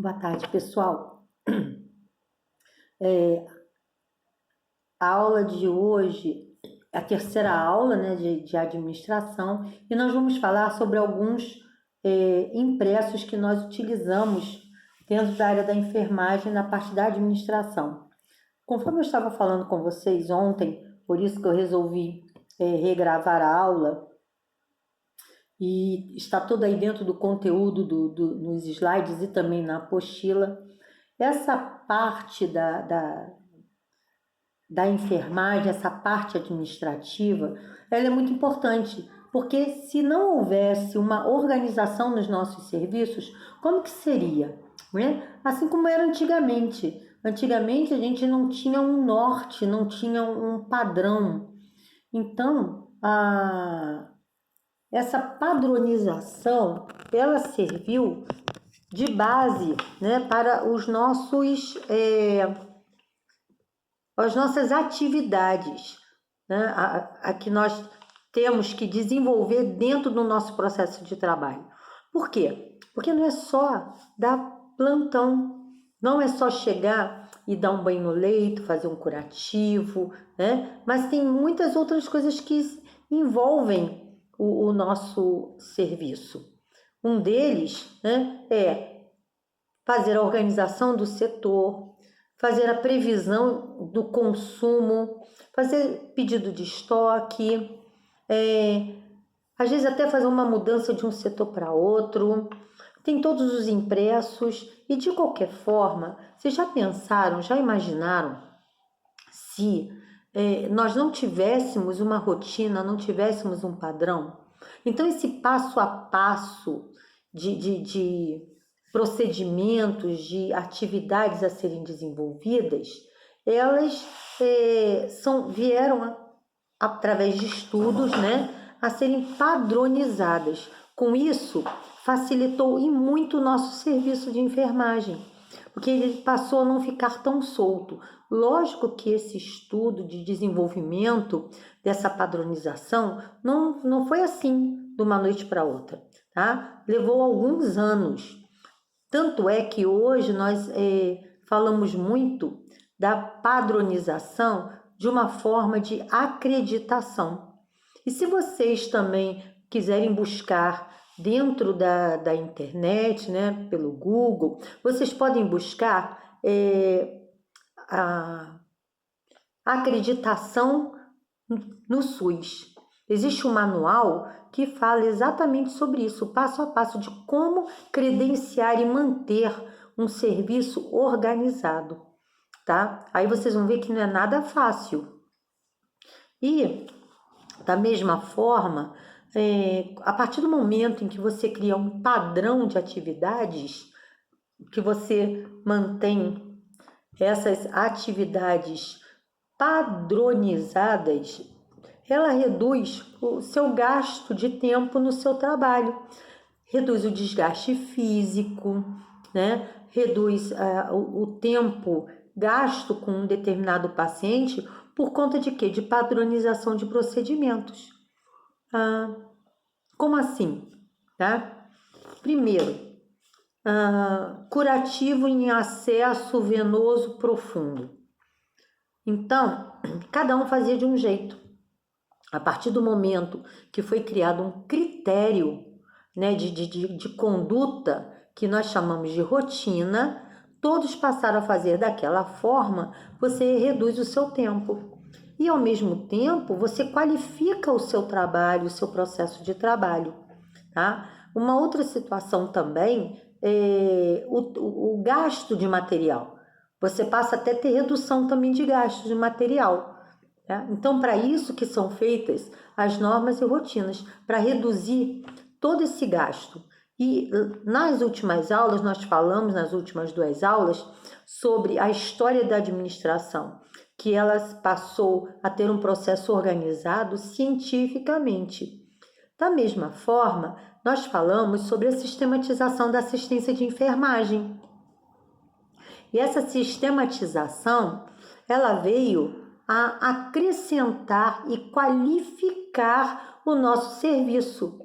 Boa tarde, pessoal. A aula de hoje é a terceira aula, né, de administração, e nós vamos falar sobre alguns impressos que nós utilizamos dentro da área da enfermagem na parte da administração. Conforme eu estava falando com vocês ontem, por isso que eu resolvi regravar a aula, e está tudo aí dentro do conteúdo nos slides e também na apostila. Essa parte da enfermagem, essa parte administrativa, ela é muito importante, porque se não houvesse uma organização nos nossos serviços, como que seria? Né? Assim como era antigamente. Antigamente a gente não tinha um norte, não tinha um padrão. Então, essa padronização, ela serviu de base, né, para as nossas atividades, né, a que nós temos que desenvolver dentro do nosso processo de trabalho. Por quê? Porque não é só dar plantão, não é só chegar e dar um banho no leito, fazer um curativo, né? Mas tem muitas outras coisas que envolvem o nosso serviço. Um deles, né, é fazer a organização do setor, fazer a previsão do consumo, fazer pedido de estoque, às vezes até fazer uma mudança de um setor para outro. Tem todos os impressos e, de qualquer forma, vocês já pensaram, já imaginaram se nós não tivéssemos uma rotina, não tivéssemos um padrão? Então, esse passo a passo de procedimentos, de atividades a serem desenvolvidas, elas vieram através de estudos, né, a serem padronizadas. Com isso, facilitou e muito o nosso serviço de enfermagem, porque ele passou a não ficar tão solto. Lógico que esse estudo de desenvolvimento dessa padronização não foi assim de uma noite para outra, tá? Levou alguns anos. Tanto é que hoje nós falamos muito da padronização de uma forma de acreditação. E se vocês também quiserem buscar dentro da internet, né, pelo Google, vocês podem buscar a acreditação no SUS. Existe um manual que fala exatamente sobre isso, passo a passo de como credenciar e manter um serviço organizado, tá? Aí vocês vão ver que não é nada fácil. E, da mesma forma, a partir do momento em que você cria um padrão de atividades, que você mantém essas atividades padronizadas, ela reduz o seu gasto de tempo no seu trabalho, reduz o desgaste físico, né? Reduz o tempo gasto com um determinado paciente por conta de quê? De padronização de procedimentos. Como assim? Tá? Primeiro, curativo em acesso venoso profundo. Então, cada um fazia de um jeito. A partir do momento que foi criado um critério, né, de conduta, que nós chamamos de rotina, todos passaram a fazer daquela forma, você reduz o seu tempo. E, ao mesmo tempo, você qualifica o seu trabalho, o seu processo de trabalho. Tá? Uma outra situação também é o gasto de material. Você passa até a ter redução também de gastos de material. Tá? Então, para isso que são feitas as normas e rotinas, para reduzir todo esse gasto. E nas últimas aulas, nós falamos, nas últimas 2 aulas, sobre a história da administração, que ela passou a ter um processo organizado cientificamente. Da mesma forma, nós falamos sobre a sistematização da assistência de enfermagem. E essa sistematização, ela veio a acrescentar e qualificar o nosso serviço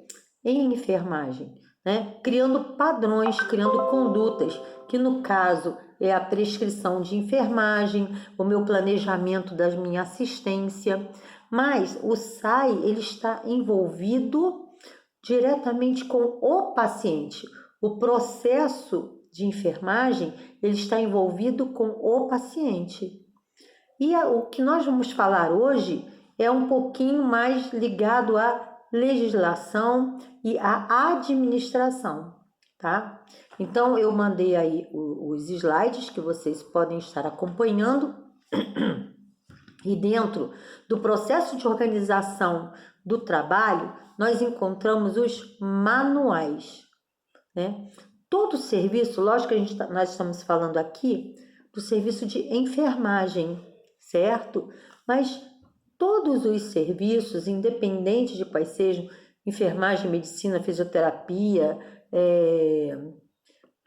em enfermagem. né? Criando padrões, criando condutas, que no caso é a prescrição de enfermagem, o meu planejamento da minha assistência. Mas o SAI, ele está envolvido diretamente com o paciente. O processo de enfermagem, ele está envolvido com o paciente. E o que nós vamos falar hoje é um pouquinho mais ligado à legislação e à administração, tá? Então, eu mandei aí os slides que vocês podem estar acompanhando. E dentro do processo de organização do trabalho, nós encontramos os manuais, né? Todo serviço, lógico que nós estamos falando aqui do serviço de enfermagem, certo? Mas todos os serviços, independente de quais sejam, enfermagem, medicina, fisioterapia,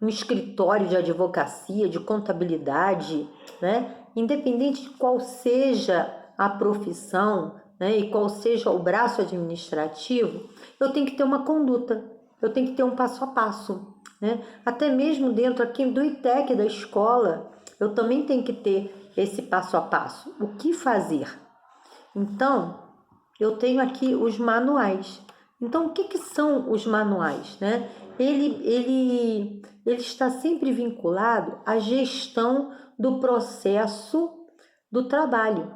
um escritório de advocacia, de contabilidade, né? Independente de qual seja a profissão, né? E qual seja o braço administrativo, eu tenho que ter uma conduta, eu tenho que ter um passo a passo, né? Até mesmo dentro aqui do ITEC da escola, eu também tenho que ter esse passo a passo. O que fazer? Então, eu tenho aqui os manuais. Então, o que são os manuais, né? Ele está sempre vinculado à gestão do processo do trabalho,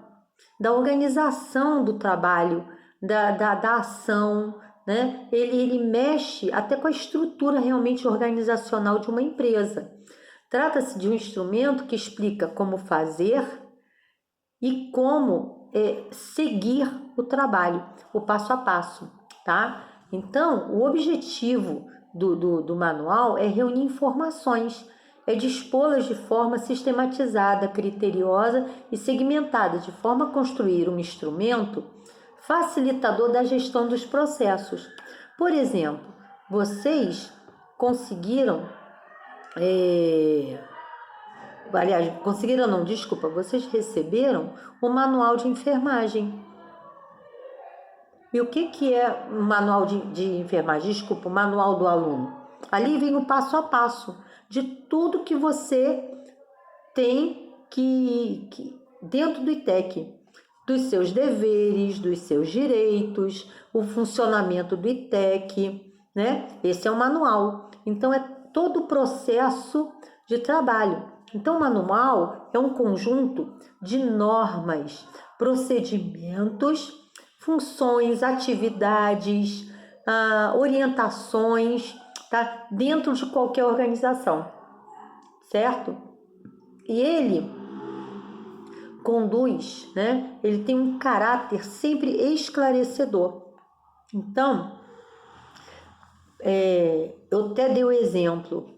da organização do trabalho, da ação, né? Ele mexe até com a estrutura realmente organizacional de uma empresa. Trata-se de um instrumento que explica como fazer e como seguir o trabalho, o passo a passo, tá? Então, o objetivo do manual é reunir informações, é dispô-las de forma sistematizada, criteriosa e segmentada, de forma a construir um instrumento facilitador da gestão dos processos. Por exemplo, vocês conseguiram, vocês receberam o manual de enfermagem. E o que é o manual de enfermagem? O manual do aluno. Ali vem o passo a passo de tudo que você tem que dentro do ITEC, dos seus deveres, dos seus direitos, o funcionamento do ITEC, né? Esse é o manual. Então, é todo o processo de trabalho. Então, o manual é um conjunto de normas, procedimentos, funções, atividades, orientações, tá? Dentro de qualquer organização, certo? E ele conduz, né? Ele tem um caráter sempre esclarecedor. Então, eu até dei o exemplo.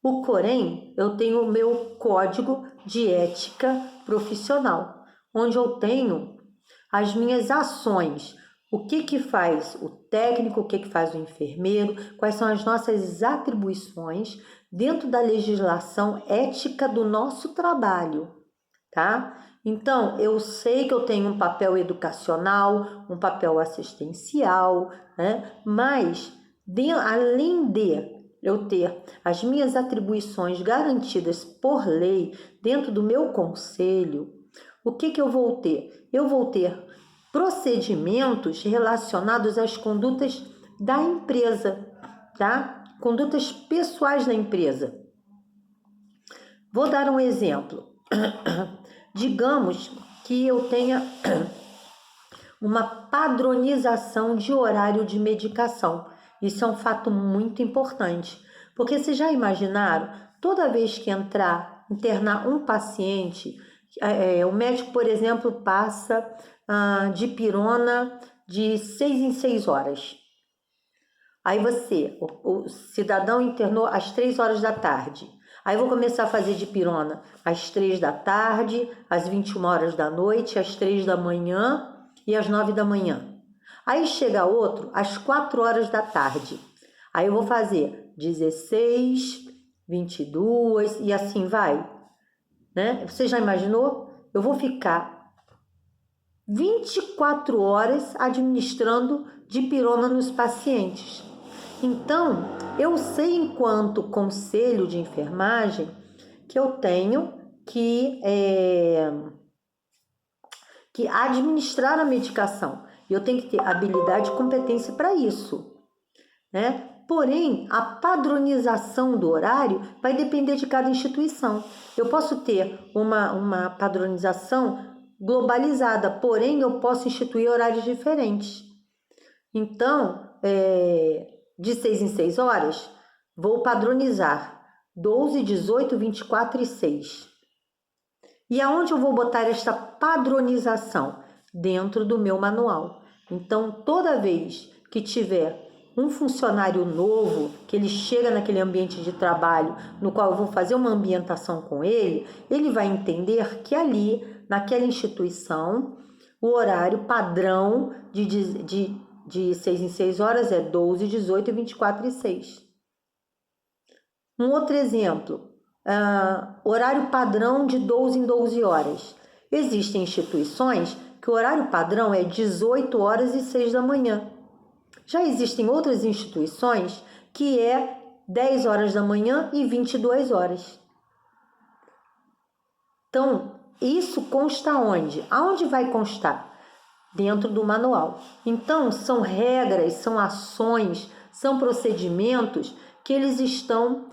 O Corém, eu tenho o meu código de ética profissional, onde eu tenho as minhas ações, o que faz o técnico, o que faz o enfermeiro, quais são as nossas atribuições dentro da legislação ética do nosso trabalho, tá? Então, eu sei que eu tenho um papel educacional, um papel assistencial, né? Mas, além de eu ter as minhas atribuições garantidas por lei dentro do meu conselho, o que eu vou ter? Eu vou ter procedimentos relacionados às condutas da empresa, tá? Condutas pessoais da empresa. Vou dar um exemplo. Digamos que eu tenha uma padronização de horário de medicação. Isso é um fato muito importante, porque vocês já imaginaram, toda vez que internar um paciente, o médico, por exemplo, passa dipirona de 6 em 6 horas. Aí o cidadão internou às 3 horas da tarde. Aí eu vou começar a fazer dipirona às 3 da tarde, às 21 horas da noite, às 3 da manhã e às 9 da manhã. Aí chega outro às 4 horas da tarde. Aí eu vou fazer 16, 22 e assim vai, né? Você já imaginou? Eu vou ficar 24 horas administrando dipirona nos pacientes. Então, eu sei, enquanto conselho de enfermagem, que eu tenho que administrar a medicação. E eu tenho que ter habilidade e competência para isso, né? Porém, a padronização do horário vai depender de cada instituição. Eu posso ter uma padronização globalizada, porém eu posso instituir horários diferentes. Então, de 6 em 6 horas, vou padronizar 12, 18, 24 e 6. E aonde eu vou botar esta padronização? Dentro do meu manual. Então, toda vez que tiver um funcionário novo, que ele chega naquele ambiente de trabalho, no qual eu vou fazer uma ambientação com ele, ele vai entender que ali, naquela instituição, o horário padrão de 6 em 6 horas é 12, 18, 24 e 6. Um outro exemplo, horário padrão de 12 em 12 horas. Existem instituições que o horário padrão é 18 horas e 6 da manhã. Já existem outras instituições que é 10 horas da manhã e 22 horas. Então, isso consta onde? Aonde vai constar? Dentro do manual. Então, são regras, são ações, são procedimentos que eles estão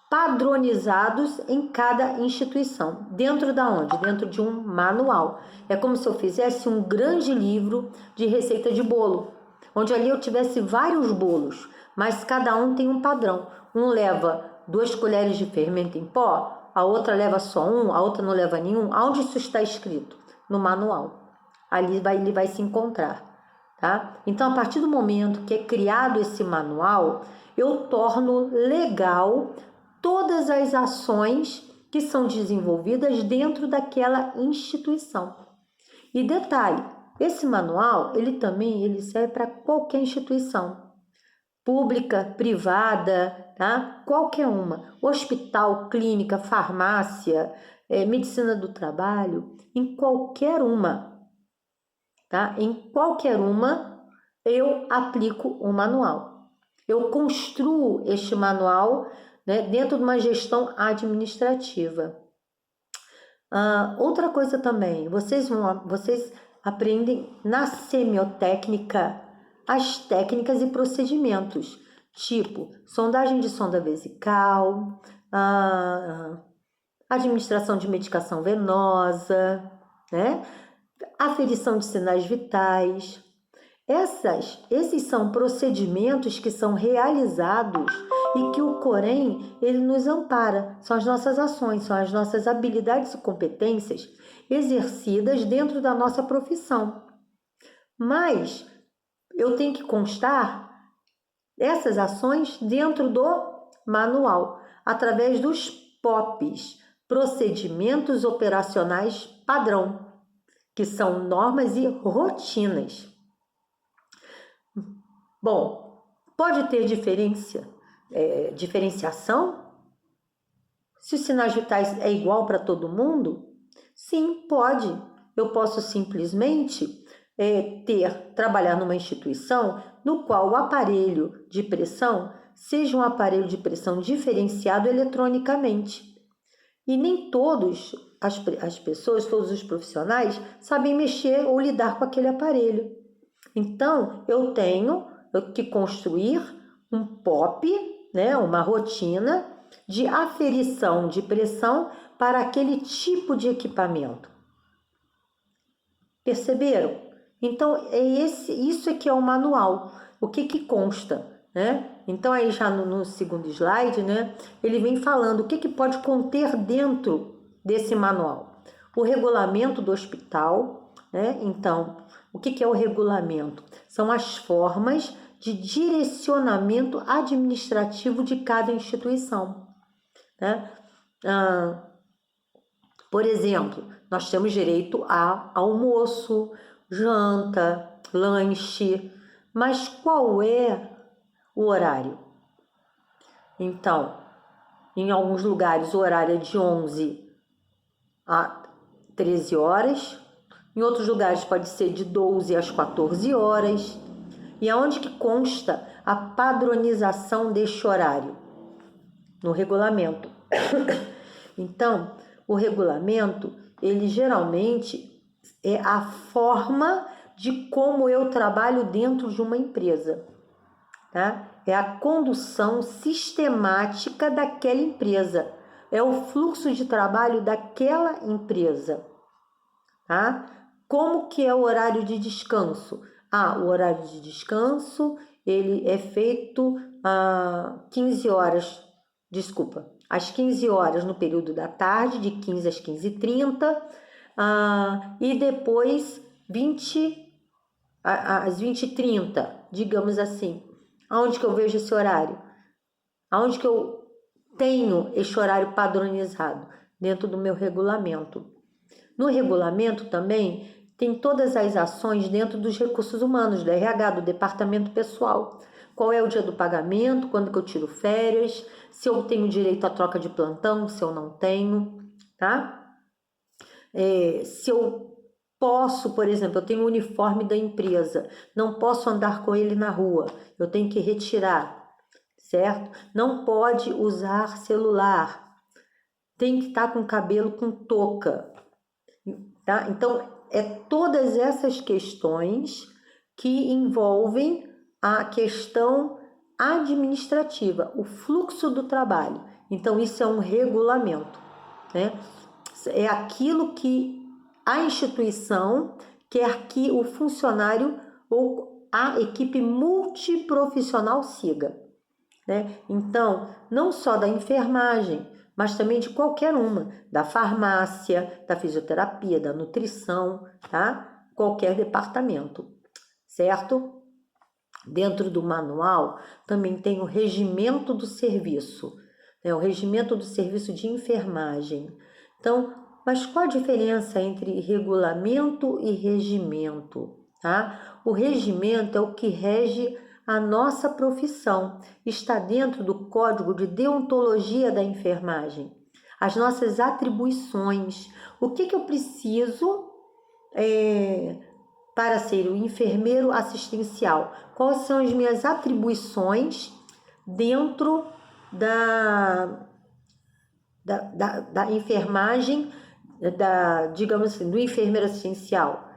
padronizados em cada instituição. Dentro da onde? Dentro de um manual. É como se eu fizesse um grande livro de receita de bolo, onde ali eu tivesse vários bolos, mas cada um tem um padrão. Um leva 2 colheres de fermento em pó, a outra leva só um, a outra não leva nenhum. Aonde isso está escrito? No manual. Ali ele vai se encontrar, tá? Então, a partir do momento que é criado esse manual, eu torno legal todas as ações que são desenvolvidas dentro daquela instituição. E detalhe, esse manual, ele serve para qualquer instituição, pública, privada, tá? Qualquer uma, hospital, clínica, farmácia, medicina do trabalho, em qualquer uma, tá? Em qualquer uma, eu aplico o manual. Eu construo este manual, né, dentro de uma gestão administrativa. Outra coisa também, vocês aprendem na semiotécnica as técnicas e procedimentos, tipo sondagem de sonda vesical, administração de medicação venosa, né? Aferição de sinais vitais. Esses são procedimentos que são realizados e que o Corém, ele nos ampara. São as nossas ações, são as nossas habilidades e competências exercidas dentro da nossa profissão. Mas eu tenho que constar essas ações dentro do manual, através dos POPs, procedimentos operacionais padrão, que são normas e rotinas. Bom, pode ter diferenciação? Se os sinais vitais é igual para todo mundo? Sim, pode. Eu posso simplesmente trabalhar numa instituição no qual o aparelho de pressão seja um aparelho de pressão diferenciado eletronicamente. E nem todas as pessoas, todos os profissionais, sabem mexer ou lidar com aquele aparelho. Então, eu tenho que construir um POP, né, uma rotina de aferição de pressão para aquele tipo de equipamento. Perceberam? Então, isso é que é o manual. O que consta, né? Então, aí já no segundo slide, né, ele vem falando o que pode conter dentro desse manual. O regulamento do hospital, né? Então, o que é o regulamento? São as formas de direcionamento administrativo de cada instituição, né? Por exemplo, nós temos direito a almoço, janta, lanche, mas qual é o horário? Então, em alguns lugares o horário é de 11 a 13 horas, em outros lugares pode ser de 12 às 14 horas. E aonde que consta a padronização deste horário? No regulamento. Então, o regulamento, ele geralmente é a forma de como eu trabalho dentro de uma empresa, tá? É a condução sistemática daquela empresa, é o fluxo de trabalho daquela empresa, tá? Como que é o horário de descanso? O horário de descanso, ele é feito às 15 horas no período da tarde, de 15 às 15h30, e depois às 20h30, digamos assim. Aonde que eu vejo esse horário? Aonde que eu tenho esse horário padronizado? Dentro do meu regulamento. No regulamento também tem todas as ações dentro dos recursos humanos, do RH, do departamento pessoal. Qual é o dia do pagamento, quando que eu tiro férias, se eu tenho direito à troca de plantão, se eu não tenho, tá? Se eu posso, por exemplo, eu tenho o uniforme da empresa, não posso andar com ele na rua, eu tenho que retirar, certo? Não pode usar celular, tem que estar com o cabelo com touca, tá? Então, todas essas questões que envolvem a questão administrativa, o fluxo do trabalho. Então, isso é um regulamento, né? É aquilo que a instituição quer que o funcionário ou a equipe multiprofissional siga, né? Então, não só da enfermagem, mas também de qualquer uma, da farmácia, da fisioterapia, da nutrição, tá? Qualquer departamento, certo? Dentro do manual também tem o regimento do serviço, né? O regimento do serviço de enfermagem. Então, mas qual a diferença entre regulamento e regimento, tá? O regimento é o que rege a nossa profissão, está dentro do Código de Deontologia da Enfermagem. As nossas atribuições, o que eu preciso para ser o enfermeiro assistencial? Quais são as minhas atribuições dentro da enfermagem, digamos assim, do enfermeiro assistencial?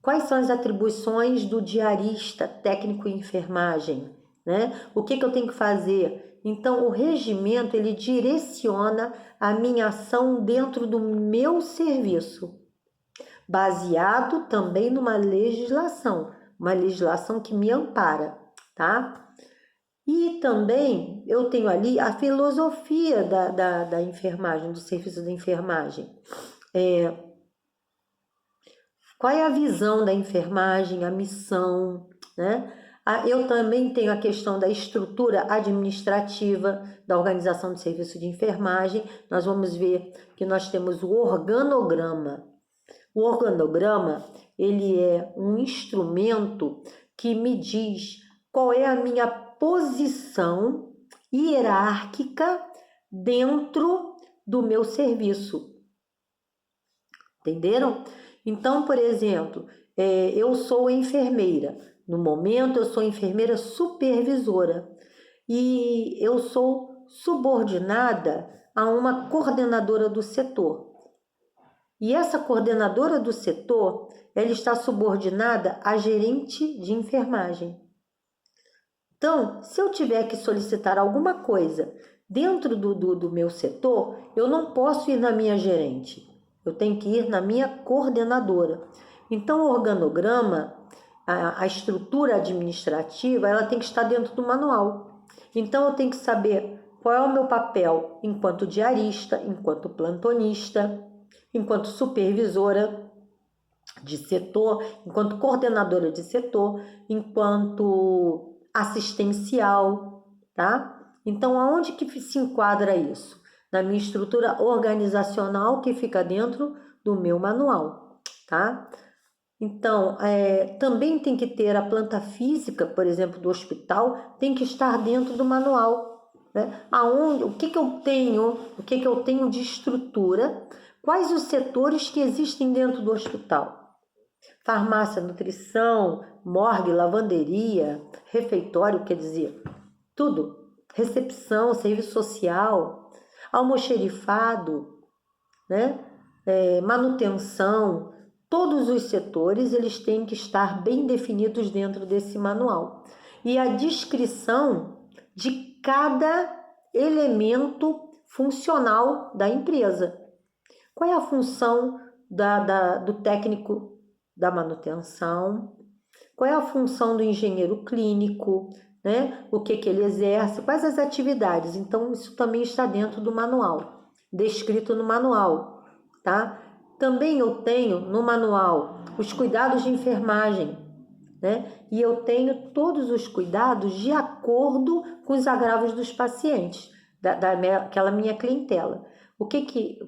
Quais são as atribuições do diarista técnico em enfermagem, né? O que eu tenho que fazer? Então, o regimento, ele direciona a minha ação dentro do meu serviço, baseado também numa legislação, uma legislação que me ampara, tá? E também eu tenho ali a filosofia da enfermagem, do serviço da enfermagem. Qual é a visão da enfermagem, a missão, né? Eu também tenho a questão da estrutura administrativa da organização do serviço de enfermagem. Nós vamos ver que nós temos o organograma. O organograma, ele é um instrumento que me diz qual é a minha posição hierárquica dentro do meu serviço. Entenderam? Então, por exemplo, eu sou enfermeira. No momento, eu sou enfermeira supervisora e eu sou subordinada a uma coordenadora do setor. E essa coordenadora do setor, ela está subordinada à gerente de enfermagem. Então, se eu tiver que solicitar alguma coisa dentro do meu setor, eu não posso ir na minha gerente. Eu tenho que ir na minha coordenadora. Então, o organograma, a estrutura administrativa, ela tem que estar dentro do manual. Então, eu tenho que saber qual é o meu papel enquanto diarista, enquanto plantonista, enquanto supervisora de setor, enquanto coordenadora de setor, enquanto assistencial, tá? Então, aonde que se enquadra isso? Na minha estrutura organizacional que fica dentro do meu manual, tá? Então, também tem que ter a planta física, por exemplo, do hospital, tem que estar dentro do manual, né? O que eu tenho de estrutura, quais os setores que existem dentro do hospital. farmácia, nutrição, morgue, lavanderia, refeitório, quer dizer, tudo. Recepção, serviço social, almoxerifado, né? Manutenção, todos os setores eles têm que estar bem definidos dentro desse manual. E a descrição de cada elemento funcional da empresa. Qual é a função do técnico da manutenção? Qual é a função do engenheiro clínico? Né? O que ele exerce? Quais as atividades? Então, isso também está dentro do manual, descrito no manual, tá? Também eu tenho no manual os cuidados de enfermagem, né? E eu tenho todos os cuidados de acordo com os agravos dos pacientes, daquela minha clientela. O que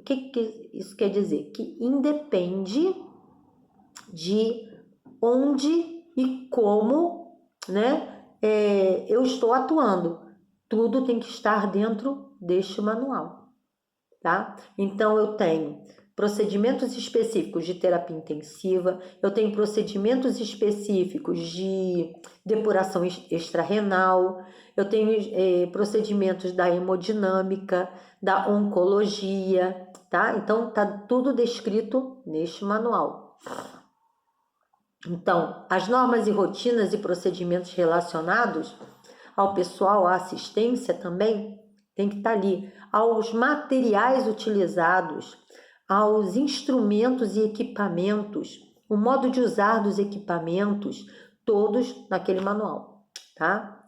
isso quer dizer? Que independe de onde e como, né, eu estou atuando. Tudo tem que estar dentro deste manual, tá? Então, eu tenho procedimentos específicos de terapia intensiva, eu tenho procedimentos específicos de depuração extrarrenal, eu tenho procedimentos da hemodinâmica, da oncologia, tá? Então, tá tudo descrito neste manual. Então, as normas e rotinas e procedimentos relacionados ao pessoal, à assistência também, tem que estar ali. Aos materiais utilizados, aos instrumentos e equipamentos, o modo de usar dos equipamentos, todos naquele manual, tá?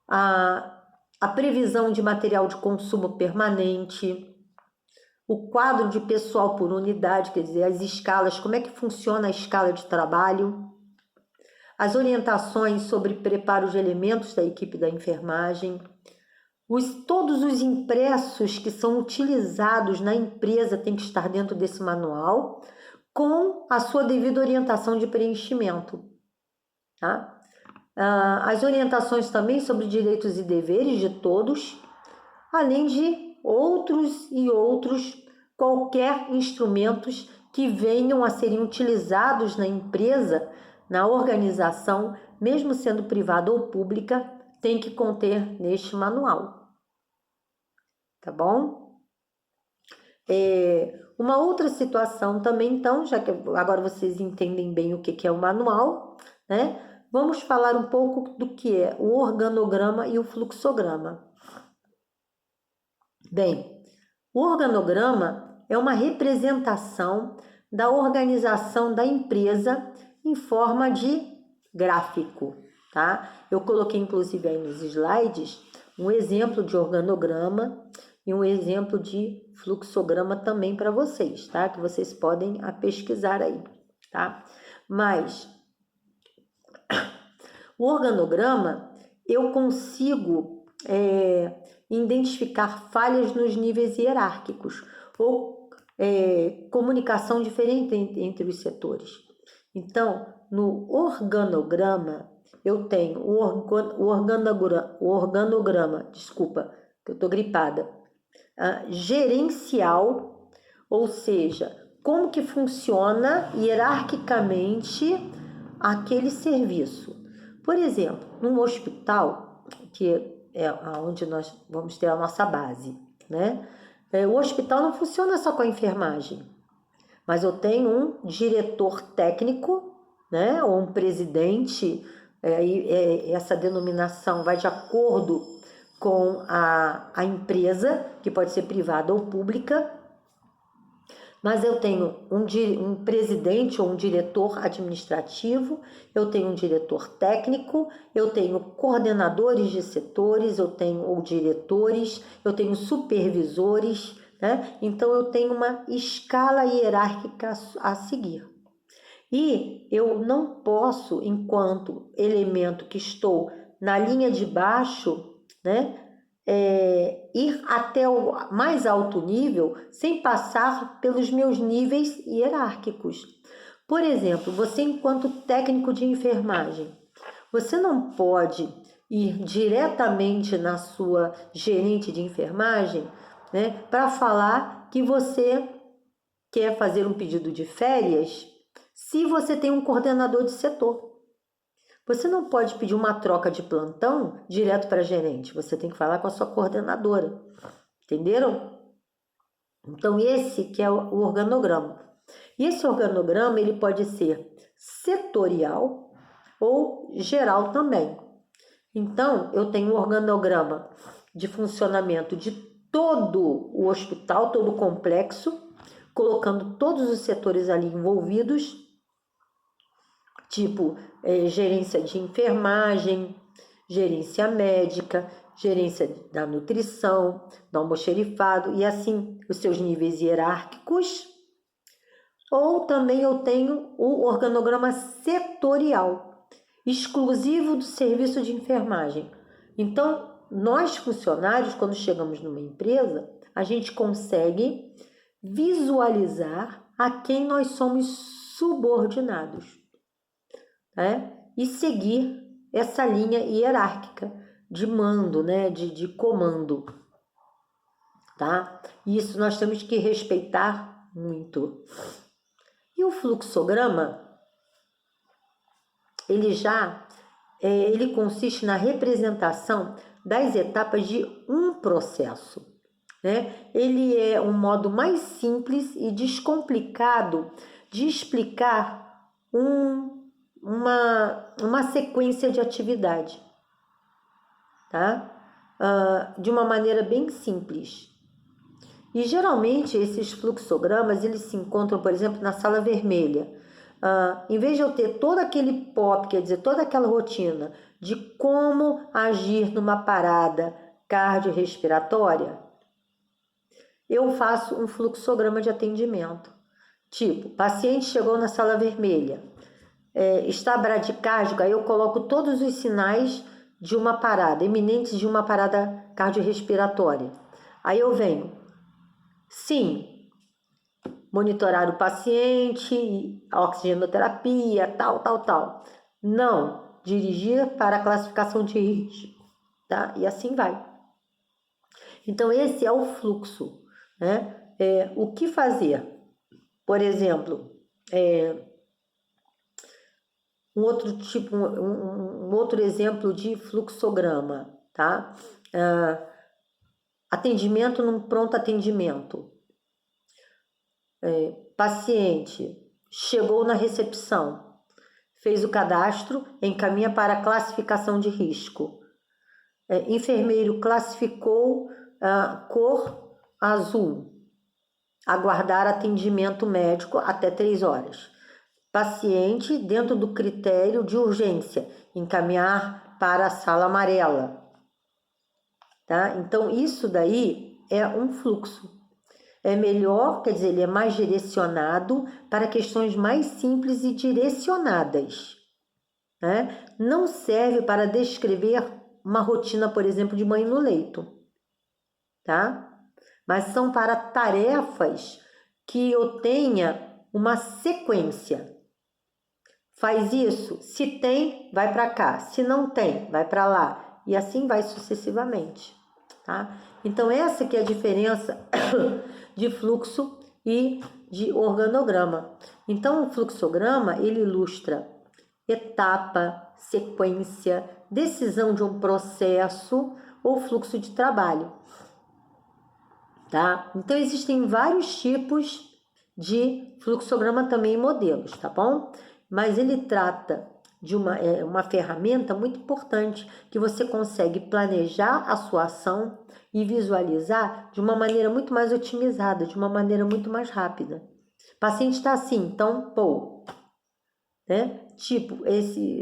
A previsão de material de consumo permanente, o quadro de pessoal por unidade, quer dizer, as escalas, como é que funciona a escala de trabalho, as orientações sobre preparo de elementos da equipe da enfermagem, todos os impressos que são utilizados na empresa têm que estar dentro desse manual, com a sua devida orientação de preenchimento, tá? As orientações também sobre direitos e deveres de todos, além de outros e outros, qualquer instrumentos que venham a serem utilizados na empresa, na organização, mesmo sendo privada ou pública, tem que conter neste manual, tá bom? Uma outra situação também, então, já que agora vocês entendem bem o que é o manual, né? Vamos falar um pouco do que é o organograma e o fluxograma. Bem, o organograma é uma representação da organização da empresa em forma de gráfico, tá? Eu coloquei inclusive aí nos slides um exemplo de organograma e um exemplo de fluxograma também para vocês, tá? Que vocês podem pesquisar aí, tá? Mas o organograma eu consigo identificar falhas nos níveis hierárquicos ou comunicação diferente entre os setores. Então, no organograma, eu tenho o organograma, desculpa, que eu estou gripada, gerencial, ou seja, como que funciona hierarquicamente aquele serviço. Por exemplo, num hospital, que é onde nós vamos ter a nossa base, né? O hospital não funciona só com a enfermagem, mas eu tenho um diretor técnico, né? Ou um presidente, essa denominação vai de acordo com a empresa, que pode ser privada ou pública, mas eu tenho um presidente ou um diretor administrativo, eu tenho um diretor técnico, eu tenho coordenadores de setores, eu tenho diretores, eu tenho supervisores, né? Então eu tenho uma escala hierárquica a seguir. E eu não posso, enquanto elemento que estou na linha de baixo, né? Ir até o mais alto nível sem passar pelos meus níveis hierárquicos. Por exemplo, você enquanto técnico de enfermagem, você não pode ir diretamente na sua gerente de enfermagem, né, para falar que você quer fazer um pedido de férias se você tem um coordenador de setor. Você não pode pedir uma troca de plantão direto para a gerente, você tem que falar com a sua coordenadora, entenderam? Então esse que é o organograma. E esse organograma ele pode ser setorial ou geral também. Então eu tenho um organograma de funcionamento de todo o hospital, todo o complexo, colocando todos os setores ali envolvidos, tipo gerência de enfermagem, gerência médica, gerência da nutrição, do almoxerifado e assim os seus níveis hierárquicos. Ou também eu tenho o organograma setorial, exclusivo do serviço de enfermagem. Então, nós funcionários, quando chegamos numa empresa, a gente consegue visualizar a quem nós somos subordinados, né? E seguir essa linha hierárquica de mando, né? de comando, tá? E isso nós temos que respeitar muito. E o fluxograma, ele consiste na representação das etapas de um processo, né? Ele é um modo mais simples e descomplicado de explicar uma sequência de atividade, tá? De uma maneira bem simples. E geralmente esses fluxogramas eles se encontram, por exemplo, na sala vermelha. Em vez de eu ter todo aquele POP, quer dizer, toda aquela rotina de como agir numa parada cardiorrespiratória, eu faço um fluxograma de atendimento. Tipo, paciente chegou na sala vermelha, está bradicárdico, aí eu coloco todos os sinais de uma parada, eminentes de uma parada cardiorrespiratória. Aí eu venho, sim, monitorar o paciente, a oxigenoterapia, tal. Não, dirigir para a classificação de risco, tá? E assim vai. Então, esse é o fluxo, né? O que fazer? Por exemplo, um outro exemplo de fluxograma, tá? Atendimento num pronto atendimento. Paciente chegou na recepção, fez o cadastro, encaminha para a classificação de risco. Enfermeiro classificou cor azul, aguardar atendimento médico até 3 horas. Paciente, dentro do critério de urgência, encaminhar para a sala amarela. Tá? Então, isso daí é um fluxo. É melhor, quer dizer, ele é mais direcionado para questões mais simples e direcionadas, né? Não serve para descrever uma rotina, por exemplo, de mãe no leito, tá? Mas são para tarefas que eu tenha uma sequência. Faz isso, se tem, vai para cá, se não tem, vai para lá, e assim vai sucessivamente, tá? Então, essa que é a diferença de fluxo e de organograma. Então, o fluxograma, ele ilustra etapa, sequência, decisão de um processo ou fluxo de trabalho, tá? Então, existem vários tipos de fluxograma também em modelos, tá bom? Mas ele trata de uma ferramenta muito importante que você consegue planejar a sua ação e visualizar de uma maneira muito mais otimizada, de uma maneira muito mais rápida. O paciente está assim, então, né? Tipo,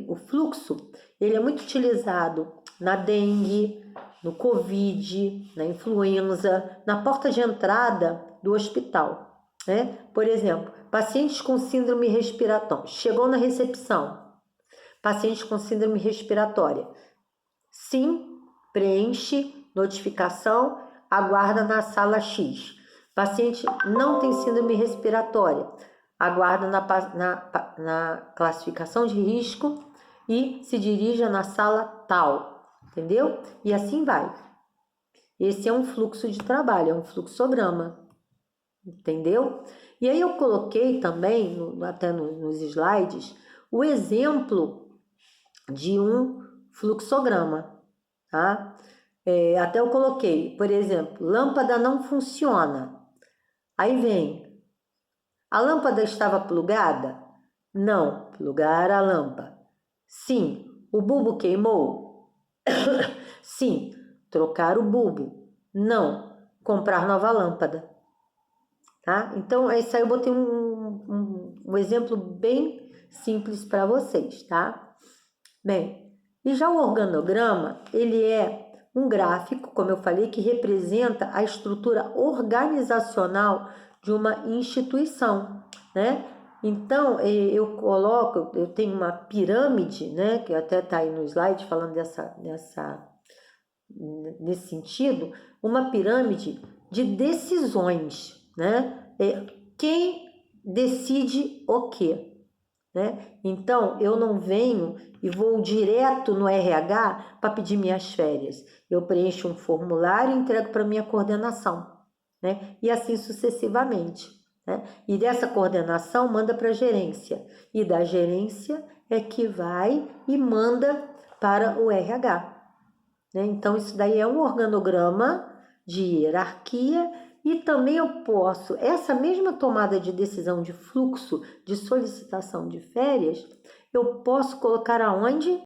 o fluxo, ele é muito utilizado na dengue, no Covid, na influenza, na porta de entrada do hospital, né? Por exemplo, pacientes com síndrome respiratória, chegou na recepção, pacientes com síndrome respiratória, sim, preenche, notificação, aguarda na sala X. Paciente não tem síndrome respiratória, aguarda na classificação de risco e se dirija na sala tal, entendeu? E assim vai. Esse é um fluxo de trabalho, é um fluxograma, entendeu? E aí eu coloquei também, até nos slides, o exemplo de um fluxograma, tá? Até eu coloquei, por exemplo, lâmpada não funciona. Aí vem, a lâmpada estava plugada? Não, plugar a lâmpada. Sim, o bulbo queimou? Sim, trocar o bulbo. Não, comprar nova lâmpada. Tá? Então, esse aí eu botei um exemplo bem simples para vocês, tá? Bem, e já o organograma, ele é um gráfico, como eu falei, que representa a estrutura organizacional de uma instituição, né? Então, eu tenho uma pirâmide, né? Que até está aí no slide falando nesse sentido, uma pirâmide de decisões, né? Quem decide o quê? Né? Então, eu não venho e vou direto no RH para pedir minhas férias. Eu preencho um formulário e entrego para minha coordenação, né? E assim sucessivamente, né? E dessa coordenação manda para a gerência. E da gerência é que vai e manda para o RH. Né? Então, isso daí é um organograma de hierarquia e também eu posso, essa mesma tomada de decisão de fluxo de solicitação de férias, eu posso colocar aonde?